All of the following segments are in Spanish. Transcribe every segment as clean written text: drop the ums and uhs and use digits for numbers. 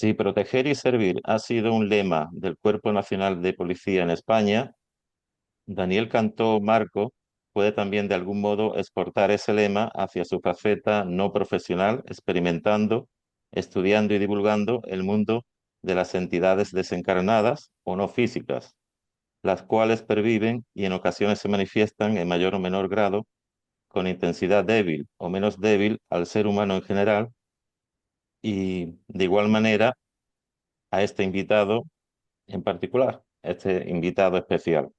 Si proteger y servir ha sido un lema del Cuerpo Nacional de Policía en España, Daniel Cantó Marco puede también de algún modo exportar ese lema hacia su faceta no profesional, experimentando, estudiando y divulgando el mundo de las entidades desencarnadas o no físicas, las cuales perviven y en ocasiones se manifiestan en mayor o menor grado con intensidad débil o menos débil al ser humano en general y de igual manera a este invitado en particular, este invitado especial.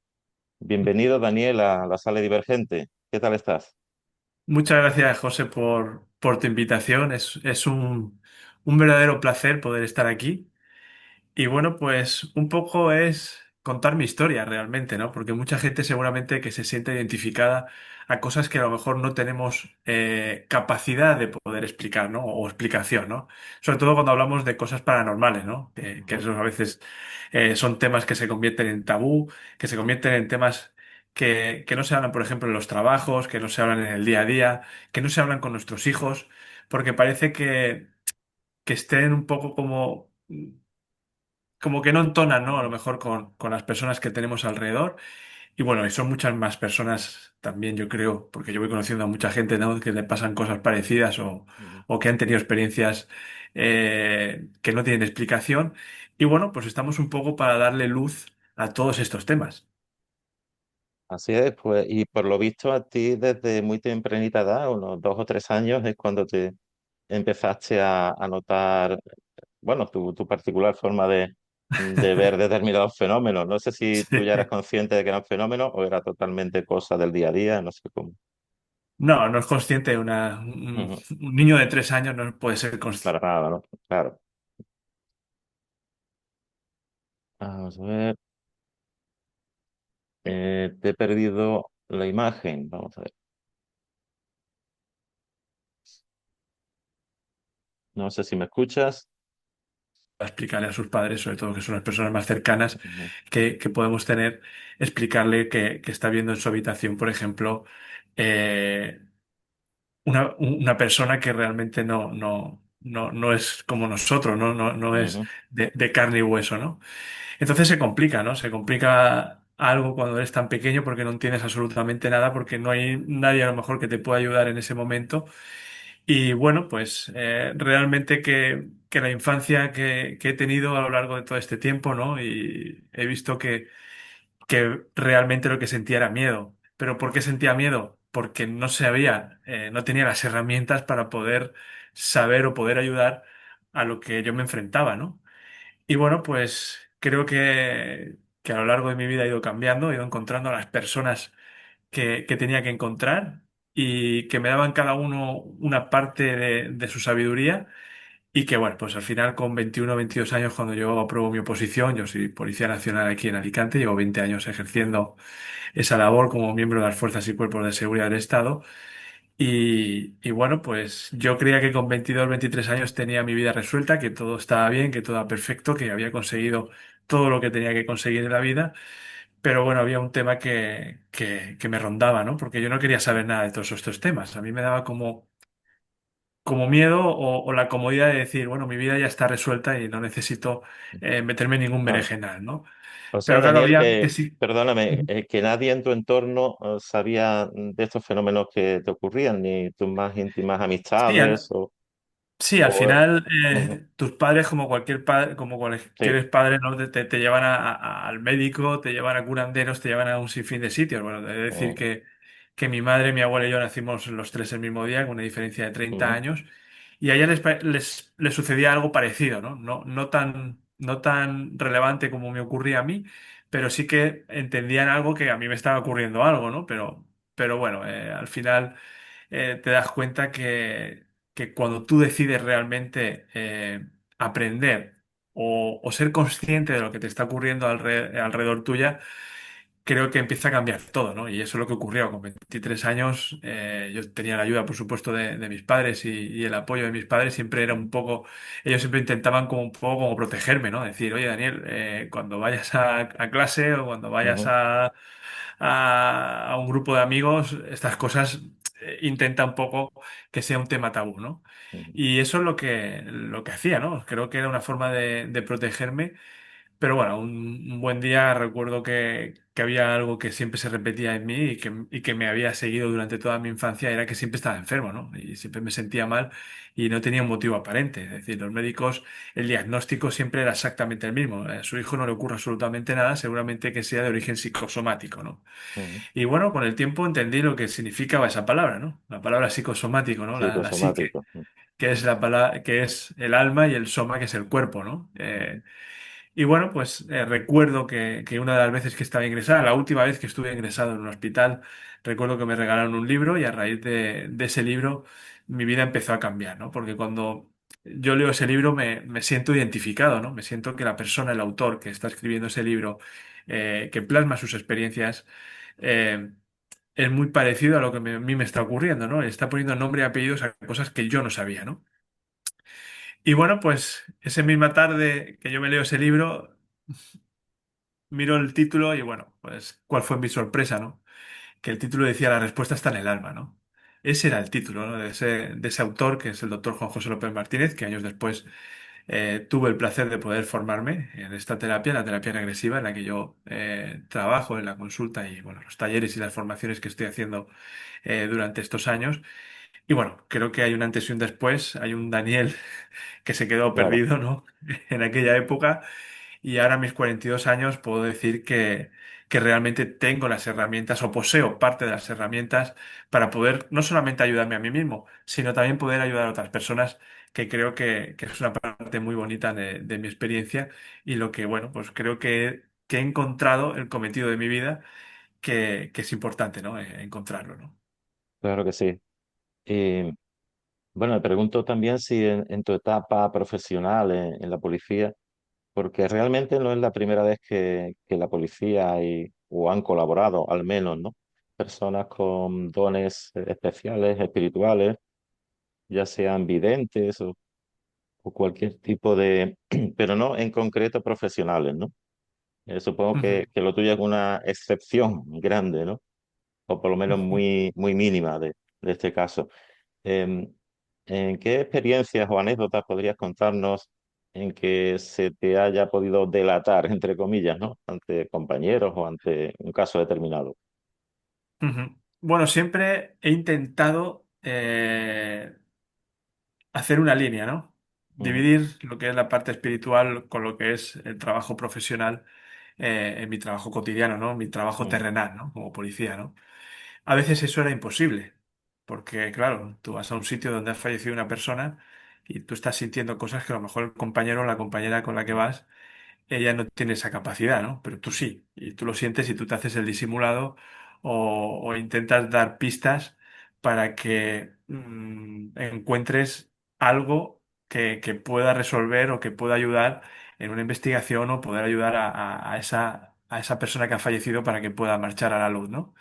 Bienvenido, Daniel, a la sala divergente. ¿Qué tal estás? Muchas gracias, José, por tu invitación. Es un verdadero placer poder estar aquí. Y bueno, pues un poco es contar mi historia realmente, ¿no? Porque mucha gente seguramente que se siente identificada a cosas que a lo mejor no tenemos capacidad de poder explicar, ¿no? O explicación, ¿no? Sobre todo cuando hablamos de cosas paranormales, ¿no? Que Ujú, esos a veces son temas que se convierten en tabú, que se convierten en temas que no se hablan, por ejemplo, en los trabajos, que no se hablan en el día a día, que no se hablan con nuestros hijos, porque parece que estén un poco como que no entonan, ¿no? A lo mejor con las personas que tenemos alrededor. Y bueno, y son muchas más personas también, yo creo, porque yo voy conociendo a mucha gente, ¿no? Que le pasan cosas parecidas ujú. o que han tenido experiencias que no tienen explicación. Y bueno, pues estamos un poco para darle luz a todos estos temas. Así es, pues, y por lo visto a ti desde muy tempranita edad, unos 2 o 3 años, es cuando te empezaste a notar, bueno, tu particular forma de ver determinados fenómenos. No sé si tú ya eras Sí. consciente de que eran fenómenos o era totalmente cosa del día a día, no sé cómo. No, no es consciente. Ujú. Un niño de 3 años no puede ser consciente. Para nada, ¿no? Claro. Vamos a ver. Te he perdido la imagen. Vamos a ver. No sé si me escuchas. Explicarle a sus padres, sobre todo que son las personas más cercanas Ujú, que podemos tener, explicarle que está viendo en su habitación, por ejemplo, eh, una persona que realmente no es como nosotros, no es ujú, de carne y hueso, ¿no? Entonces se complica, ¿no? Se complica algo cuando eres tan pequeño porque no entiendes absolutamente nada, porque no hay nadie a lo mejor que te pueda ayudar en ese momento. Y bueno, pues realmente que la infancia que he tenido a lo largo de todo este tiempo, ¿no? Y he visto que realmente lo que sentía era miedo. ¿Pero por qué sentía miedo? Porque no sabía, no tenía las herramientas para poder saber o poder ayudar a lo que yo me enfrentaba, ¿no? Y bueno, pues creo que a lo largo de mi vida he ido cambiando, he ido encontrando a las personas que tenía que encontrar y que me daban cada uno una parte de su sabiduría y que bueno, pues al final con 21 o 22 años cuando yo apruebo mi oposición, yo soy Policía Nacional aquí en Alicante, llevo 20 años ejerciendo esa labor como miembro de las Fuerzas y Cuerpos de Seguridad del Estado y bueno, pues yo creía que con 22 23 años tenía mi vida resuelta, que todo estaba bien, que todo era perfecto, que había conseguido todo lo que tenía que conseguir en la vida. Pero bueno, había un tema que me rondaba, ¿no? Porque yo no quería saber nada de todos estos temas. A mí me daba como miedo o la comodidad de decir, bueno, mi vida ya está resuelta y no necesito meterme en ningún claro. berenjenal, ¿no? O sea, Pero claro, Daniel, había que sí. perdóname, que nadie en tu entorno sabía de estos fenómenos que te ocurrían, ni tus más íntimas Sí, amistades sí, al o, final ujú, tus padres, como cualquier padre, como sí, cualquier padre, ¿no? Te llevan al médico, te llevan a curanderos, te llevan a un sinfín de sitios. Bueno, he de decir ujú, que mi madre, mi abuela y yo nacimos los tres el mismo día, con una diferencia de 30 ujú, años, y a ella les sucedía algo parecido, ¿no? No tan relevante como me ocurría a mí, pero sí que entendían algo que a mí me estaba ocurriendo algo, ¿no? Pero bueno, al final te das cuenta que cuando tú decides realmente aprender o ser consciente de lo que te está ocurriendo alrededor tuya, creo que empieza a cambiar todo, ¿no? Y eso es lo que ocurrió con 23 años. Yo tenía la ayuda, por supuesto, de mis padres y el apoyo de mis padres siempre era un poco, ellos siempre intentaban como un poco como protegerme, ¿no? Decir, oye, Daniel, cuando vayas a clase o cuando vayas ujú, a un grupo de amigos, estas cosas intenta un poco que sea un tema tabú, ¿no? ujú, Y eso es lo que hacía, ¿no? Creo que era una forma de protegerme, pero bueno, un buen día recuerdo que había algo que siempre se repetía en mí y que me había seguido durante toda mi infancia, era que siempre estaba enfermo, ¿no? Y siempre me sentía mal y no tenía un motivo aparente. Es decir, los médicos, el diagnóstico siempre era exactamente el mismo. A su hijo no le ocurre absolutamente nada, seguramente que sea de origen psicosomático, ¿no? ujú. Y bueno, con el tiempo entendí lo que significaba esa palabra, ¿no? La palabra psicosomático, ¿no? La psique, Psicosomático. que es la palabra, que es el alma y el soma, que es el cuerpo, ¿no? Ujú. Y bueno, pues recuerdo que una de las veces que estaba ingresada, la última vez que estuve ingresado en un hospital, recuerdo que me regalaron un libro y a raíz de ese libro mi vida empezó a cambiar, ¿no? Porque cuando yo leo ese libro me siento identificado, ¿no? Me siento que la persona, el autor que está escribiendo ese libro, que plasma sus experiencias, eh, es muy parecido a lo que a mí me está ocurriendo, ¿no? Está poniendo nombre y apellidos a cosas que yo no sabía, ¿no? Y bueno, pues esa misma tarde que yo me leo ese libro, miro el título y bueno, pues cuál fue mi sorpresa, ¿no? Que el título decía La respuesta está en el alma, ¿no? Ese era el título, ¿no? De ese autor, que es el doctor Juan José López Martínez, que años después tuve el placer de poder formarme en esta terapia, la terapia regresiva, en la que yo trabajo en la consulta y bueno, los talleres y las formaciones que estoy haciendo durante estos años. Y bueno, creo que hay un antes y un después, hay un Daniel que se quedó Claro, perdido, ¿no? En aquella época y ahora a mis 42 años puedo decir que realmente tengo las herramientas o poseo parte de las herramientas para poder no solamente ayudarme a mí mismo, sino también poder ayudar a otras personas, que creo que es una parte muy bonita de mi experiencia y lo que, bueno, pues creo que he encontrado el cometido de mi vida, que es importante, ¿no? Encontrarlo, ¿no? claro que sí. Y bueno, me pregunto también si en tu etapa profesional en la policía, porque realmente no es la primera vez que la policía o han colaborado, al menos, ¿no? Personas con dones especiales, espirituales, ya sean videntes o cualquier tipo de, pero no en concreto profesionales, ¿no? Supongo Ujú, que lo tuyo es una excepción grande, ¿no? O por lo menos ujú. muy mínima de este caso. Em, ¿En qué experiencias o anécdotas podrías contarnos en que se te haya podido delatar, entre comillas, ¿no? Ante compañeros o ante un caso determinado? Ujú. Bueno, siempre he intentado hacer una línea, ¿no? Ujú, Dividir lo que es la parte espiritual con lo que es el trabajo profesional, en mi trabajo cotidiano, ¿no? Mi trabajo ujú, terrenal, ¿no? Como policía, ¿no? A veces eso era imposible, porque claro, tú vas a un sitio donde ha fallecido una persona y tú estás sintiendo cosas que a lo mejor el compañero o la compañera con la que vas, ella no tiene esa capacidad, ¿no? Pero tú sí, y tú lo sientes y tú te haces el disimulado o intentas dar pistas para que encuentres algo que pueda resolver o que pueda ayudar en una investigación o poder ayudar a esa persona que ha fallecido para que pueda marchar a la luz, ¿no?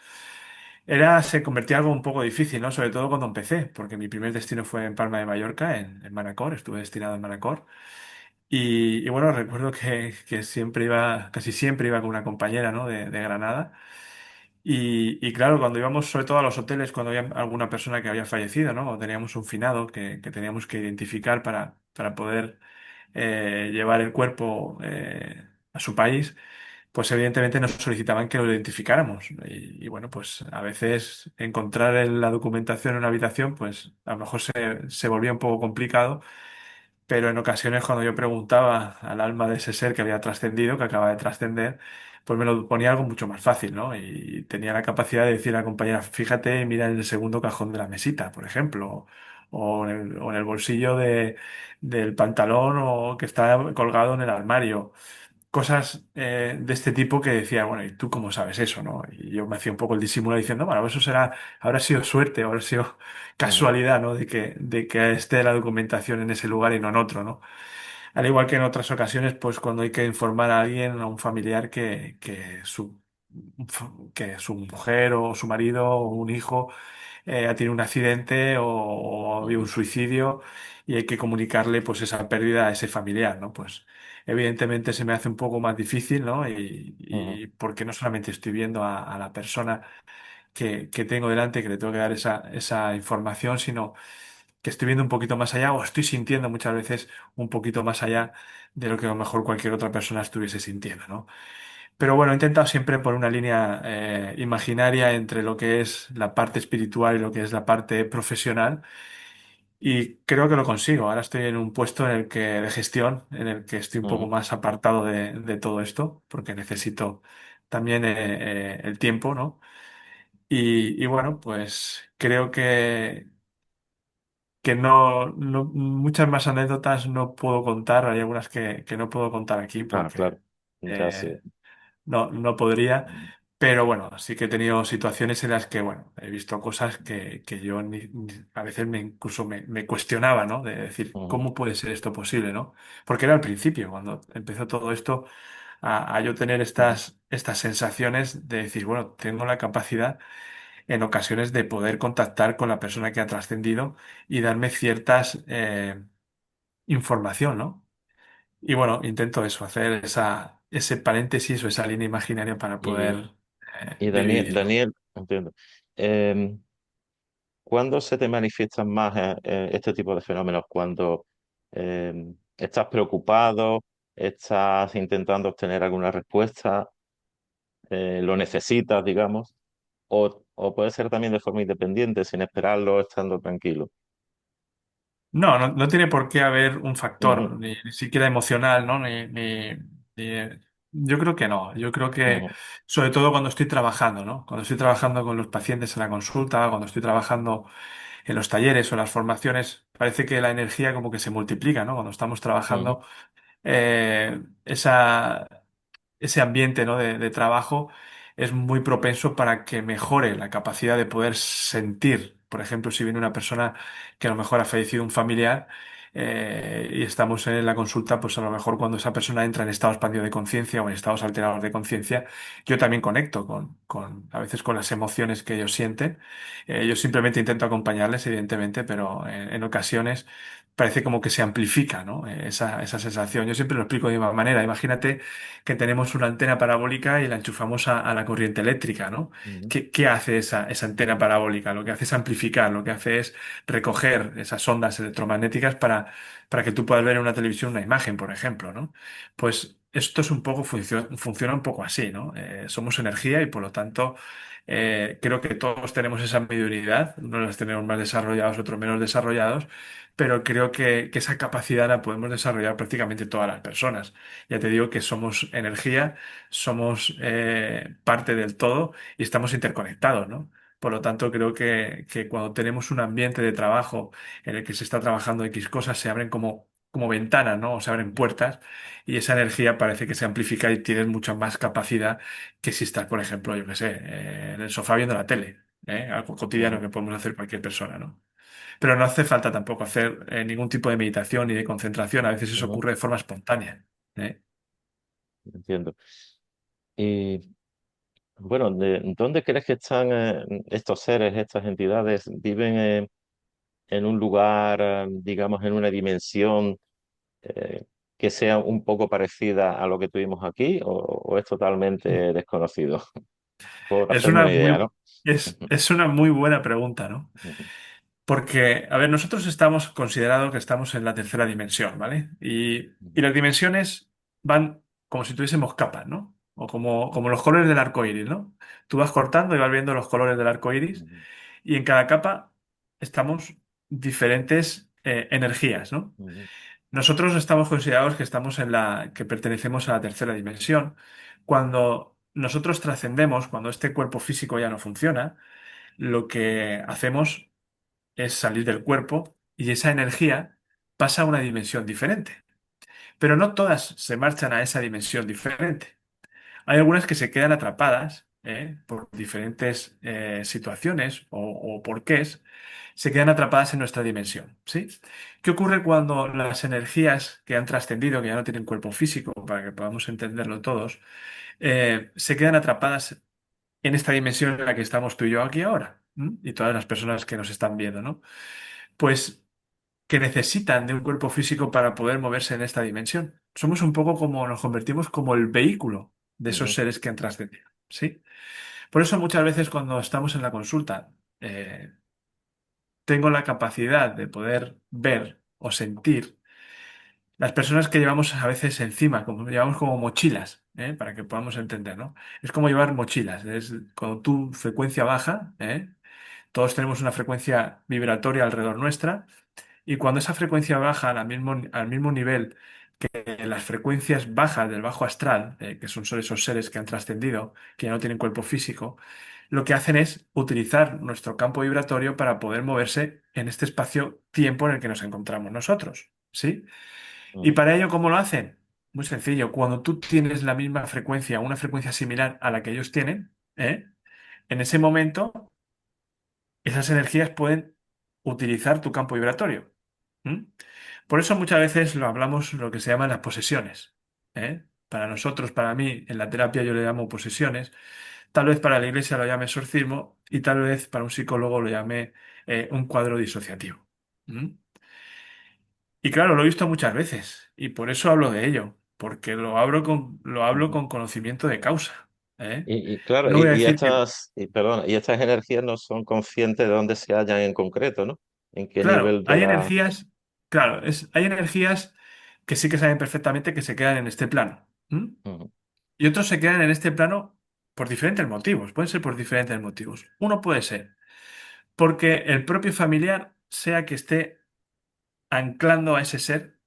Se convertía en algo un poco difícil, ¿no? Sobre todo cuando empecé, porque mi primer destino fue en Palma de Mallorca, en Manacor, estuve destinado en Manacor. Y bueno, recuerdo que siempre iba, casi siempre iba con una compañera, ¿no? De Granada. Y claro, cuando íbamos sobre todo a los hoteles, cuando había alguna persona que había fallecido, ¿no? O teníamos un finado que teníamos que identificar para poder llevar el cuerpo a su país, pues evidentemente nos solicitaban que lo identificáramos. Bueno, pues a veces encontrar la documentación en una habitación, pues a lo mejor se volvía un poco complicado, pero en ocasiones cuando yo preguntaba al alma de ese ser que había trascendido, que acaba de trascender, pues me lo ponía algo mucho más fácil, ¿no? Y tenía la capacidad de decir a la compañera, fíjate, mira en el segundo cajón de la mesita, por ejemplo, o en el bolsillo del pantalón o que está colgado en el armario. Cosas de este tipo que decía, bueno, ¿y tú cómo sabes eso, no? Y yo me hacía un poco el disimulo diciendo, bueno, eso será, habrá sido suerte, habrá sido ujú, casualidad, ¿no? De que esté la documentación en ese lugar y no en otro, ¿no? Al igual que en otras ocasiones, pues cuando hay que informar a alguien, a un familiar que su mujer o su marido o un hijo ha tenido un accidente o ha habido un ujú, suicidio y hay que comunicarle pues esa pérdida a ese familiar, ¿no? Pues evidentemente se me hace un poco más difícil, ¿no? ujú, Y porque no solamente estoy viendo a la persona que tengo delante, que le tengo que dar esa información, sino que estoy viendo un poquito más allá o estoy sintiendo muchas veces un poquito más allá de lo que a lo mejor cualquier otra persona estuviese sintiendo, ¿no? Pero bueno, he intentado siempre por una línea imaginaria entre lo que es la parte espiritual y lo que es la parte profesional. Y creo que lo consigo. Ahora estoy en un puesto en el que, de gestión, en el que estoy un poco Ujú. más apartado de todo esto, porque necesito también el tiempo, ¿no? Y bueno, pues creo que muchas más anécdotas no puedo contar. Hay algunas que no puedo contar aquí Ah, porque claro, ya sí. eh, no podría. Ujú. Pero bueno, sí que he tenido situaciones en las que, bueno, he visto cosas que yo a veces incluso me cuestionaba, ¿no? De decir, Ujú. ¿cómo puede ser esto posible, ¿no? Porque era al principio, cuando empezó todo esto, a yo tener Ujú. estas sensaciones de decir, bueno, tengo la capacidad en ocasiones de poder contactar con la persona que ha trascendido y darme ciertas información, ¿no? Y bueno, intento eso, hacer ese paréntesis o esa línea imaginaria para Y, poder y dividirlo. Daniel, entiendo. Em, ¿Cuándo se te manifiestan más este tipo de fenómenos? ¿Cuando estás preocupado, estás intentando obtener alguna respuesta, lo necesitas, digamos? O puede ser también de forma independiente, sin esperarlo, estando tranquilo. No tiene por qué haber un factor, Ujú. ni siquiera emocional, ¿no? Yo creo que no. Yo creo que, Ujú. sobre todo cuando estoy trabajando, ¿no? Cuando estoy trabajando con los pacientes en la consulta, cuando estoy trabajando en los talleres o en las formaciones, parece que la energía como que se multiplica, ¿no? Cuando estamos Ujú. trabajando, eh, esa, ese ambiente, ¿no? de trabajo es muy propenso para que mejore la capacidad de poder sentir. Por ejemplo, si viene una persona que a lo mejor ha fallecido un familiar y estamos en la consulta, pues a lo mejor cuando esa persona entra en estado expandido de conciencia o en estados alterados de conciencia, yo también conecto a veces con las emociones que ellos sienten. Yo simplemente intento acompañarles, evidentemente, pero en ocasiones parece como que se amplifica, ¿no? Esa sensación. Yo siempre lo explico de una manera. Imagínate que tenemos una antena parabólica y la enchufamos a la corriente eléctrica, ¿no? Ujú. ¿Qué hace esa antena parabólica? Lo que hace es amplificar, lo que hace es recoger esas ondas electromagnéticas para que tú puedas ver en una televisión una imagen, por ejemplo, ¿no? Pues esto es un poco, funciona un poco así, ¿no? Somos energía y por lo tanto creo que todos tenemos esa mediunidad, unos las tenemos más desarrollados, otros menos desarrollados, pero creo que esa capacidad la podemos desarrollar prácticamente todas las personas. Ya te digo que somos energía, somos parte del todo y estamos interconectados, ¿no? Por lo tanto, creo que cuando tenemos un ambiente de trabajo en el que se está trabajando X cosas, se abren como ventanas, ¿no? O se abren puertas y esa energía parece que se amplifica y tienes mucha más capacidad que si estás, por ejemplo, yo qué sé, en el sofá viendo la tele, algo cotidiano Ujú. que podemos hacer cualquier persona, ¿no? Pero no hace falta tampoco hacer ningún tipo de meditación ni de concentración. A veces eso Ujú. ocurre de forma espontánea. ¿Eh? Entiendo. Y bueno, ¿dónde crees que están estos seres, estas entidades? ¿Viven en un lugar, digamos, en una dimensión eh, que sea un poco parecida a lo que tuvimos aquí o es totalmente desconocido? Por Es hacerme una una idea, muy, ¿no? es una muy buena pregunta, ¿no? Ujú. Porque, a ver, nosotros estamos considerados que estamos en la tercera dimensión, ¿vale? Y las dimensiones van como si tuviésemos capas, ¿no? O como los colores del arco iris, ¿no? Tú vas cortando y vas viendo los colores del arco iris Ujú. y en cada capa estamos diferentes energías, ¿no? Ujú. Nosotros estamos considerados que que pertenecemos a la tercera dimensión. Cuando nosotros trascendemos, cuando este cuerpo físico ya no funciona, lo que hacemos es salir del cuerpo y esa energía pasa a una dimensión diferente. Pero no todas se marchan a esa dimensión diferente. Hay algunas que se quedan atrapadas por diferentes situaciones o porqués, se quedan atrapadas en nuestra dimensión, ¿sí? ¿Qué ocurre cuando las energías que han trascendido, que ya no tienen cuerpo físico, para que podamos entenderlo todos, se quedan atrapadas en esta dimensión en la que estamos tú y yo aquí ahora? ¿M? Y todas las personas que nos están viendo, ¿no? Pues que necesitan de un cuerpo físico para poder moverse en esta dimensión. Somos un poco como, nos convertimos como el vehículo de esos Ujú. seres que han trascendido, ¿sí? Por eso muchas veces cuando estamos en la consulta, eh, tengo la capacidad de poder ver o sentir las personas que llevamos a veces encima, como llevamos como mochilas, para que podamos entender, ¿no? Es como llevar mochilas. Es cuando tu frecuencia baja, todos tenemos una frecuencia vibratoria alrededor nuestra, y cuando esa frecuencia baja al mismo nivel que las frecuencias bajas del bajo astral, que son solo esos seres que han trascendido, que ya no tienen cuerpo físico, lo que hacen es utilizar nuestro campo vibratorio para poder moverse en este espacio-tiempo en el que nos encontramos nosotros, ¿sí? Y Ujú, para ello, ¿cómo lo hacen? Muy sencillo. Cuando tú tienes la misma frecuencia, una frecuencia similar a la que ellos tienen, en ese momento esas energías pueden utilizar tu campo vibratorio. ¿Mm? Por eso muchas veces lo hablamos lo que se llaman las posesiones. Para nosotros, para mí, en la terapia yo le llamo posesiones. Tal vez para la iglesia lo llame exorcismo y tal vez para un psicólogo lo llame un cuadro disociativo. ¿Mm? Y claro, lo he visto muchas veces y por eso hablo de ello, porque lo hablo ujú. con conocimiento de causa. ¿Eh? Claro, No voy a decir que, perdón, y estas energías no son conscientes de dónde se hallan en concreto, ¿no? En qué claro, nivel de hay la... energías, claro, hay energías que sí que saben perfectamente que se quedan en este plano. ¿M? Ujú, Y otros se quedan en este plano por diferentes motivos, pueden ser por diferentes motivos. Uno puede ser porque el propio familiar sea que esté anclando a ese ser,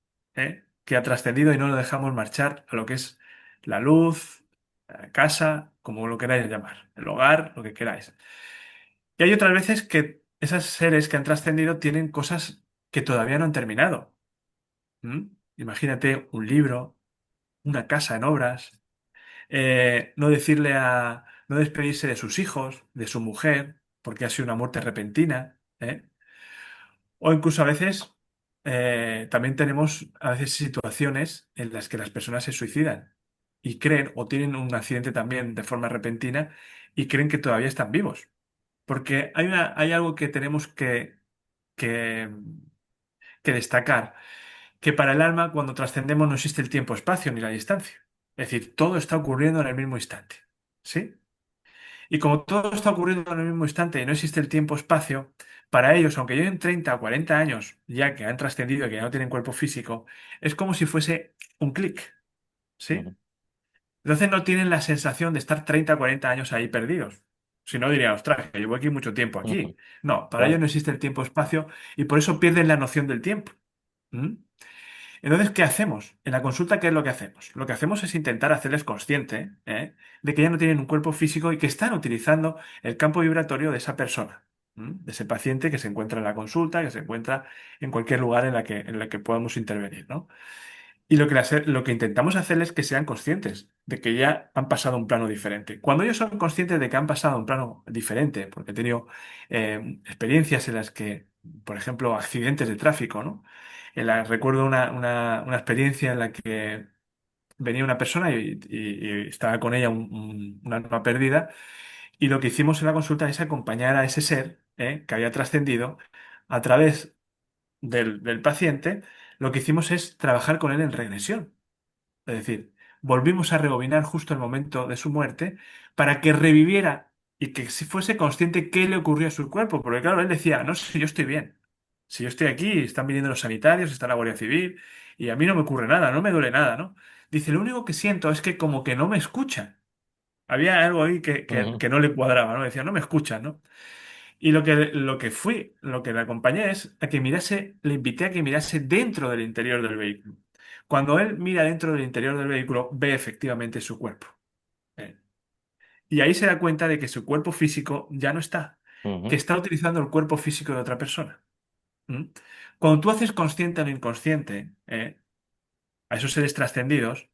que ha trascendido y no lo dejamos marchar a lo que es la luz, la casa, como lo queráis llamar, el hogar, lo que queráis. Y hay otras veces que esos seres que han trascendido tienen cosas que todavía no han terminado. ¿Mm? Imagínate un libro, una casa en obras, no despedirse de sus hijos, de su mujer, porque ha sido una muerte repentina. O incluso a veces también tenemos a veces situaciones en las que las personas se suicidan y creen o tienen un accidente también de forma repentina y creen que todavía están vivos. Porque hay algo que tenemos que, que destacar, que para el alma cuando trascendemos no existe el tiempo-espacio ni la distancia. Es decir, todo está ocurriendo en el mismo instante. ¿Sí? Y como todo está ocurriendo en el mismo instante y no existe el tiempo-espacio, para ellos, aunque lleven 30 o 40 años ya que han trascendido y que ya no tienen cuerpo físico, es como si fuese un clic, ujú, ¿sí? Entonces no tienen la sensación de estar 30 o 40 años ahí perdidos. Si no, dirían, ostras, que llevo aquí mucho tiempo ujú. aquí. No, para ellos Claro. no existe el tiempo-espacio y por eso pierden la noción del tiempo. ¿Mm? Entonces, ¿qué hacemos? En la consulta, ¿qué es lo que hacemos? Lo que hacemos es intentar hacerles consciente, de que ya no tienen un cuerpo físico y que están utilizando el campo vibratorio de esa persona, de ese paciente que se encuentra en la consulta, que se encuentra en cualquier lugar en la que podamos intervenir, ¿no? Y lo que intentamos hacerles es que sean conscientes de que ya han pasado a un plano diferente. Cuando ellos son conscientes de que han pasado a un plano diferente, porque he tenido experiencias en las que, por ejemplo, accidentes de tráfico, ¿no? Recuerdo una experiencia en la que venía una persona y estaba con ella un alma perdida, y lo que hicimos en la consulta es acompañar a ese ser, que había trascendido a través del paciente. Lo que hicimos es trabajar con él en regresión. Es decir, volvimos a rebobinar justo el momento de su muerte para que reviviera y que si fuese consciente qué le ocurrió a su cuerpo. Porque claro, él decía, no sé, si yo estoy bien. Si yo estoy aquí, están viniendo los sanitarios, está la Guardia Civil y a mí no me ocurre nada, no me duele nada, ¿no? Dice, lo único que siento es que como que no me escuchan. Había algo ahí Ujú, que no le cuadraba, ¿no? Decía, no me escuchan, ¿no? Y lo que le acompañé es a que mirase, le invité a que mirase dentro del interior del vehículo. Cuando él mira dentro del interior del vehículo, ve efectivamente su cuerpo. ¿eh? Y ahí se da cuenta de que su cuerpo físico ya no está, que ujú, está utilizando el cuerpo físico de otra persona. ¿m? Cuando tú haces consciente a lo inconsciente, a esos seres trascendidos,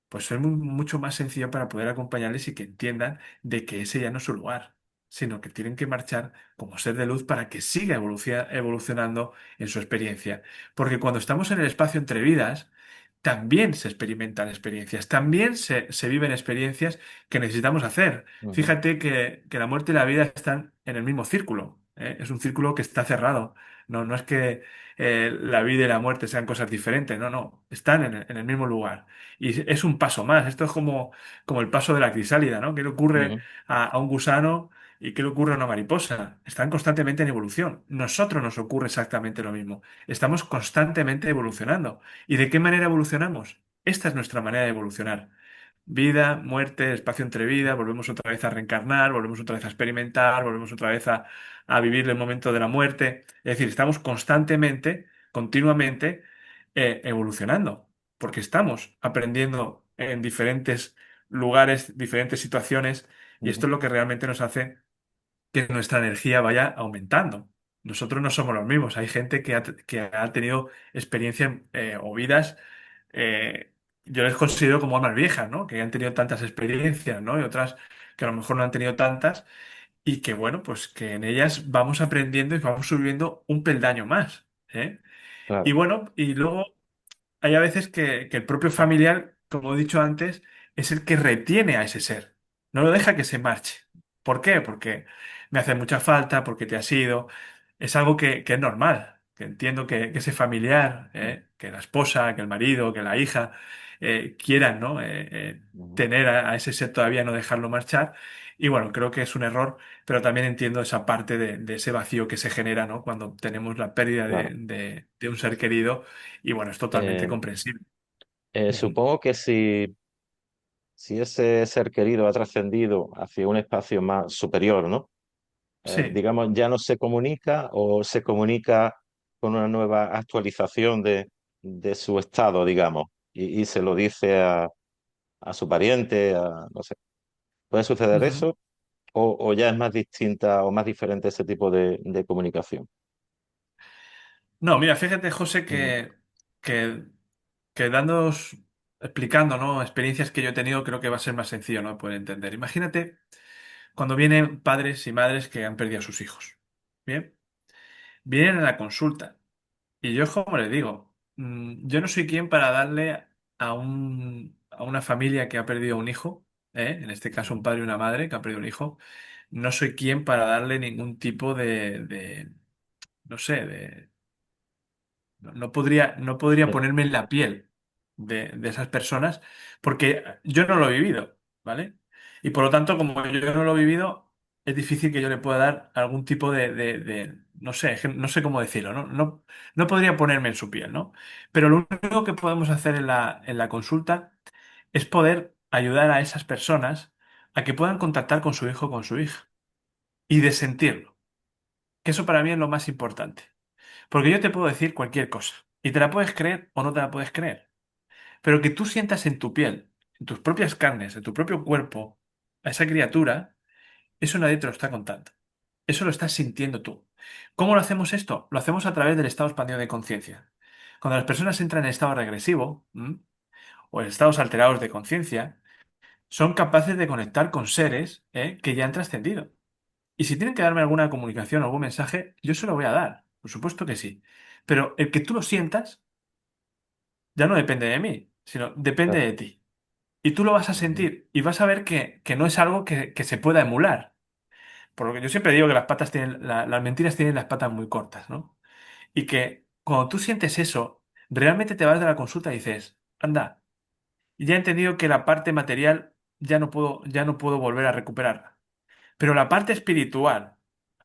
pues es mucho más sencillo para poder acompañarles y que entiendan de que ese ya no es su lugar, sino que tienen que marchar como ser de luz para que siga evolucionando en su experiencia. Porque cuando estamos en el espacio entre vidas, también se experimentan experiencias, también se viven experiencias que necesitamos hacer. ujú. Fíjate que la muerte y la vida están en el mismo círculo. ¿eh? Es un círculo que está cerrado. No, no es que la vida y la muerte sean cosas diferentes, no, no, están en el mismo lugar. Y es un paso más. Esto es como el paso de la crisálida, ¿no? ¿Qué le ocurre Ujú, a un gusano y qué le ocurre a una mariposa? Están constantemente en evolución. Nosotros nos ocurre exactamente lo mismo. Estamos constantemente evolucionando. ¿Y de qué manera evolucionamos? Esta es nuestra manera de evolucionar. Vida, muerte, espacio entre vida, volvemos otra vez a reencarnar, volvemos otra vez a experimentar, volvemos otra vez a vivir el momento de la muerte. Es decir, estamos constantemente, continuamente evolucionando, porque estamos aprendiendo en diferentes lugares, diferentes situaciones, y esto ujú. es lo que realmente nos hace que nuestra energía vaya aumentando. Nosotros no somos los mismos. Hay gente que ha tenido experiencias o vidas, eh, yo les considero como almas viejas, ¿no? Que han tenido tantas experiencias, ¿no? Y otras que a lo mejor no han tenido tantas y que, bueno, pues que en ellas vamos aprendiendo y vamos subiendo un peldaño más, ¿eh? Y Claro, bueno, y luego hay a veces que el propio familiar, como he dicho antes, es el que retiene a ese ser. No lo deja que se marche. ¿Por qué? Porque me hace mucha falta, porque te has ido. Es algo que es normal. Que entiendo que ese familiar, que la esposa, que el marido, que la hija, quieran, ¿no? ujú, Tener a ese ser todavía, no dejarlo marchar. Y bueno, creo que es un error, pero también entiendo esa parte de ese vacío que se genera, ¿no? Cuando tenemos la pérdida de, claro. de un ser querido y bueno, es totalmente Eh, comprensible. Ujú. Supongo que si ese ser querido ha trascendido hacia un espacio más superior, ¿no? Sí. Digamos, ya no se comunica o se comunica con una nueva actualización de su estado, digamos, y se lo dice a su pariente, no sé. ¿Puede suceder Ujú. eso? O ya es más distinta o más diferente ese tipo de comunicación? No, mira, fíjate, José, Mm, que, que dándoos, explicando, ¿no? Experiencias que yo he tenido, creo que va a ser más sencillo, ¿no? Poder entender. Imagínate cuando vienen padres y madres que han perdido a sus hijos. Bien, vienen a la consulta. Y yo, como les digo, yo no soy quien para darle a una familia que ha perdido un hijo, en este caso un ujú. padre y una madre que han perdido un hijo, no soy quien para darle ningún tipo no sé, no podría Eh, ponerme en la piel de esas personas porque yo no lo he vivido, ¿vale? Y por lo tanto, como yo no lo he vivido, es difícil que yo le pueda dar algún tipo no sé, es que no sé cómo decirlo, ¿no? No, no podría ponerme en su piel, ¿no? Pero lo único que podemos hacer en la consulta es poder ayudar a esas personas a que puedan contactar con su hijo o con su hija y de sentirlo, que eso para mí es lo más importante. Porque yo te puedo decir cualquier cosa y te la puedes creer o no te la puedes creer, pero que tú sientas en tu piel, en tus propias carnes, en tu propio cuerpo, a esa criatura, eso nadie te lo está contando. Eso lo estás sintiendo tú. ¿Cómo lo hacemos esto? Lo hacemos a través del estado expandido de conciencia. Cuando las personas entran en estado regresivo, o en estados alterados de conciencia, son capaces de conectar con seres, que ya han trascendido. Y si tienen que darme alguna comunicación o algún mensaje, yo se lo voy a dar. Por supuesto que sí. Pero el que tú lo sientas ya no depende de mí, sino depende claro. de ti. Y tú lo vas a Ujú. sentir y vas a ver que no es algo que se pueda emular. Por lo que yo siempre digo que las mentiras tienen las patas muy cortas, ¿no? Y que cuando tú sientes eso, realmente te vas de la consulta y dices, anda, ya he entendido que la parte material ya no puedo volver a recuperarla. Pero la parte espiritual,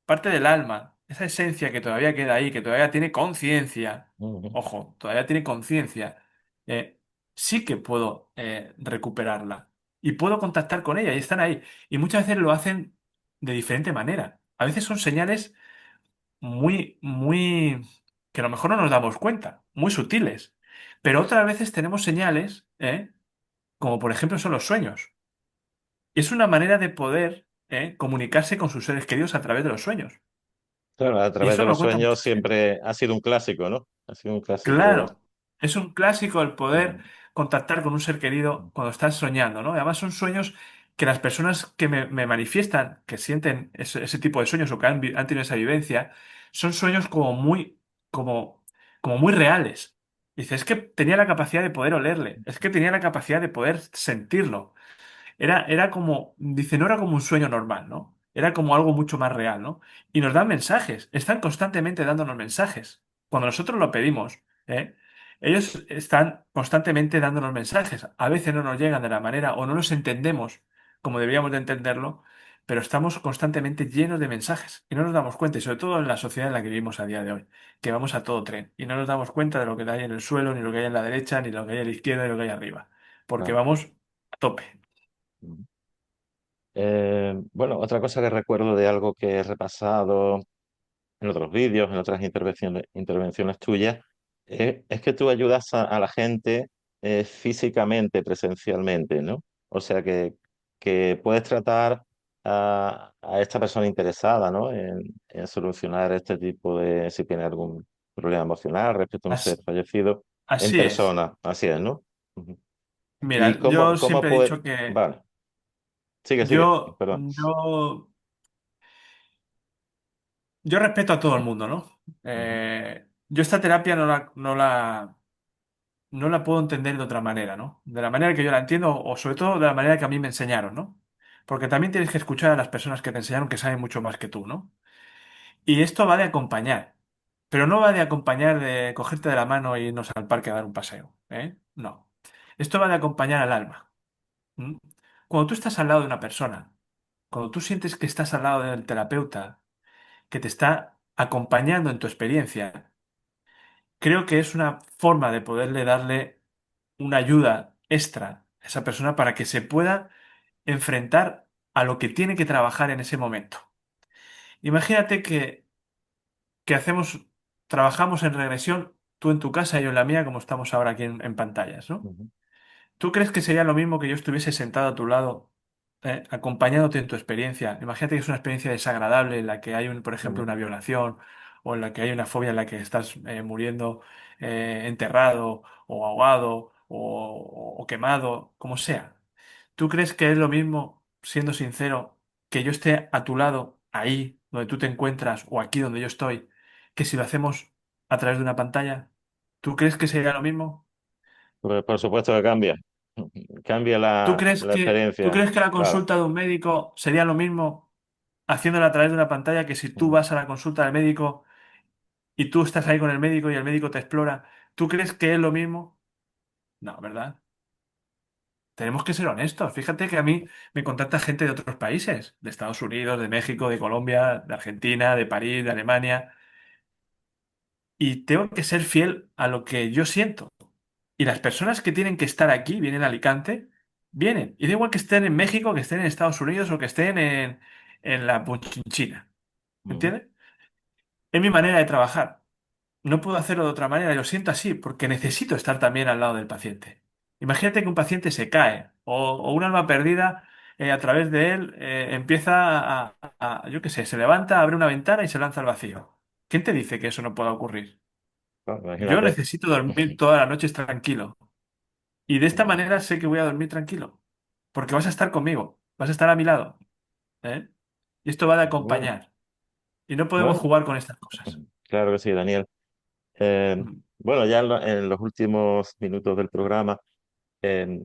parte del alma, esa esencia que todavía queda ahí, que todavía tiene conciencia, Ujú. ojo, todavía tiene conciencia, eh, sí que puedo recuperarla y puedo contactar con ella y están ahí. Y muchas veces lo hacen de diferente manera. A veces son señales muy, muy, que a lo mejor no nos damos cuenta, muy sutiles. Pero otras veces tenemos señales, como por ejemplo son los sueños. Es una manera de poder comunicarse con sus seres queridos a través de los sueños. Claro, a Y través eso de me lo los cuenta sueños mucha gente. siempre ha sido un clásico, ¿no? Ha sido un clásico. Claro, es un clásico el poder Ujú. contactar con un ser querido cuando estás soñando, ¿no? Y además son sueños que las personas que me manifiestan, que sienten ese tipo de sueños o que han tenido esa vivencia, son sueños como, como muy reales. Dice, es que tenía la capacidad de poder olerle, es que tenía la capacidad de poder sentirlo. Era como, dice, no era como un sueño normal, ¿no? Era como algo mucho más real, ¿no? Y nos dan mensajes, están constantemente dándonos mensajes. Cuando nosotros lo pedimos, ¿eh? Ellos están constantemente dándonos mensajes. A veces no nos llegan de la manera o no los entendemos como deberíamos de entenderlo, pero estamos constantemente llenos de mensajes y no nos damos cuenta, y sobre todo en la sociedad en la que vivimos a día de hoy, que vamos a todo tren y no nos damos cuenta de lo que hay en el suelo, ni lo que hay en la derecha, ni lo que hay a la izquierda, ni lo que hay arriba, porque claro. vamos a tope. Ujú. Bueno, otra cosa que recuerdo de algo que he repasado en otros vídeos, en otras intervenciones tuyas, es que tú ayudas a la gente físicamente, presencialmente, ¿no? O sea que puedes tratar a esta persona interesada, ¿no? En solucionar este tipo de, si tiene algún problema emocional respecto a un ser Así, fallecido, en así es. persona, así es, ¿no? Ujú. ¿Y Mira, yo cómo siempre he puede... dicho que Vale, sigue, yo, perdón. yo, yo respeto a todo el mundo, ¿no? Ujú, Yo esta terapia no la puedo entender de otra manera, ¿no? De la manera que yo la entiendo, o sobre todo de la manera que a mí me enseñaron, ¿no? Porque también tienes que escuchar a las personas que te enseñaron que saben mucho más que tú, ¿no? Y esto va de acompañar, pero no va de acompañar de cogerte de la mano e irnos al parque a dar un paseo, ¿eh? No. Esto va de acompañar al alma. ¿M? Cuando tú estás al lado de una persona, cuando tú sientes que estás al lado del terapeuta, que te está acompañando en tu experiencia, creo que es una forma de poderle darle una ayuda extra a esa persona para que se pueda enfrentar a lo que tiene que trabajar en ese momento. Imagínate que trabajamos en regresión, tú en tu casa y yo en la mía, como estamos ahora aquí en pantallas, ¿no? ujú, ¿Tú crees que sería lo mismo que yo estuviese sentado a tu lado, acompañándote en tu experiencia? Imagínate que es una experiencia desagradable en la que hay, por ejemplo, ujú. una violación o en la que hay una fobia en la que estás muriendo enterrado o ahogado o quemado, como sea. ¿Tú crees que es lo mismo, siendo sincero, que yo esté a tu lado, ahí donde tú te encuentras o aquí donde yo estoy, que si lo hacemos a través de una pantalla? ¿Tú crees que sería lo mismo? Por supuesto que cambia. Cambia ¿Tú la, crees la que, tú experiencia, crees que la claro. consulta de un médico sería lo mismo haciéndola a través de una pantalla que si tú Ujú. vas a la consulta del médico y tú estás ahí con el médico y el médico te explora? ¿Tú crees que es lo mismo? No, ¿verdad? Tenemos que ser honestos. Fíjate que a mí me contacta gente de otros países, de Estados Unidos, de México, de Colombia, de Argentina, de París, de Alemania, y tengo que ser fiel a lo que yo siento. Y las personas que tienen que estar aquí, vienen a Alicante, vienen. Y da igual que estén en México, que estén en Estados Unidos o que estén en la China. Ujú. ¿Entiendes? Es mi manera de trabajar. No puedo hacerlo de otra manera, lo siento así, porque necesito estar también al lado del paciente. Imagínate que un paciente se cae o un alma perdida a través de él empieza yo qué sé, se levanta, abre una ventana y se lanza al vacío. ¿Quién te dice que eso no pueda ocurrir? Claro, Yo imagínate. necesito dormir todas las noches tranquilo. Y de esta Ujú. manera sé que voy a dormir tranquilo, porque vas a estar conmigo, vas a estar a mi lado, ¿eh? Y esto va de Bueno, acompañar. Y no podemos bueno, jugar con estas cosas. claro que sí, Daniel. Mm. Bueno, ya en los últimos minutos del programa, eh,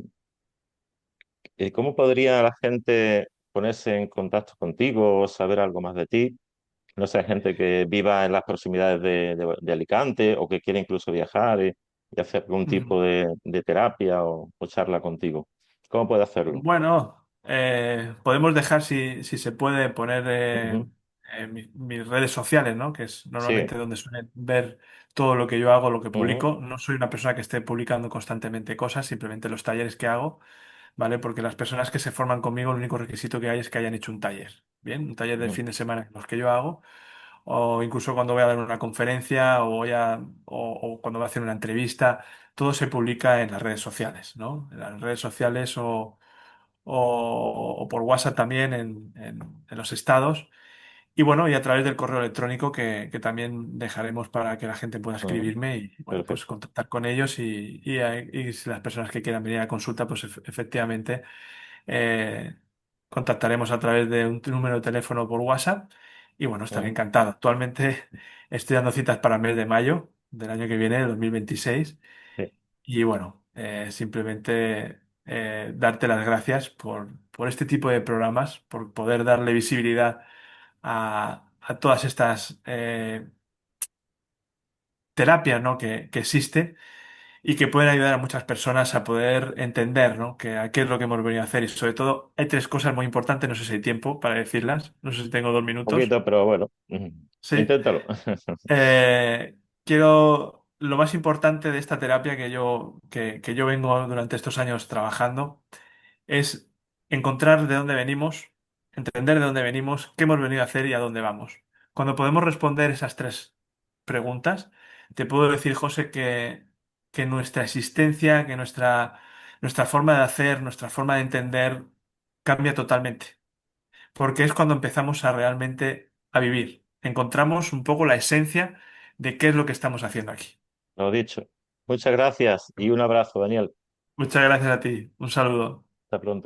¿cómo podría la gente ponerse en contacto contigo o saber algo más de ti? No sé, gente que viva en las proximidades de Alicante o que quiere incluso viajar y hacer algún Mm. tipo de terapia o charla contigo. ¿Cómo puede hacerlo? Bueno, podemos dejar, si se puede, poner Ujú. mis redes sociales, ¿no? Que es Sí. normalmente donde suelen ver todo lo que yo hago, lo que Ujú. publico. No soy una persona que esté publicando constantemente cosas, simplemente los talleres que hago, ¿vale? Porque las personas que se forman conmigo, el único requisito que hay es que hayan hecho un taller, ¿bien? Un taller del Ujú. fin de semana, los que yo hago, o incluso cuando voy a dar una conferencia o cuando voy a hacer una entrevista, todo se publica en las redes sociales, ¿no? En las redes sociales o por WhatsApp también en los estados. Y bueno, y a través del correo electrónico que también dejaremos para que la gente pueda Ujú. escribirme y bueno, pues Perfecto. contactar con ellos y si las personas que quieran venir a consulta, pues efectivamente eh, contactaremos a través de un número de teléfono por WhatsApp y bueno, estaré Ujú. encantado. Actualmente estoy dando citas para el mes de mayo del año que viene, de 2026, Sí. y bueno, simplemente darte las gracias por este tipo de programas, por poder darle visibilidad a todas estas terapias, ¿no? que existen y que pueden ayudar a muchas personas a poder entender, ¿no? a qué es lo que hemos venido a hacer. Y sobre todo, hay tres cosas muy importantes, no sé si hay tiempo para decirlas, no sé si tengo 2 minutos. Poquito, pero bueno, Sí. inténtalo. Lo más importante de esta terapia que yo vengo durante estos años trabajando es encontrar de dónde venimos, entender de dónde venimos, qué hemos venido a hacer y a dónde vamos. Cuando podemos responder esas tres preguntas, te puedo decir, José, que nuestra existencia, que nuestra forma de hacer, nuestra forma de entender cambia totalmente, porque es cuando empezamos a realmente a vivir. Encontramos un poco la esencia de qué es lo que estamos haciendo aquí. Lo dicho. Muchas gracias y un abrazo, Daniel. Muchas gracias a ti. Un saludo. Hasta pronto.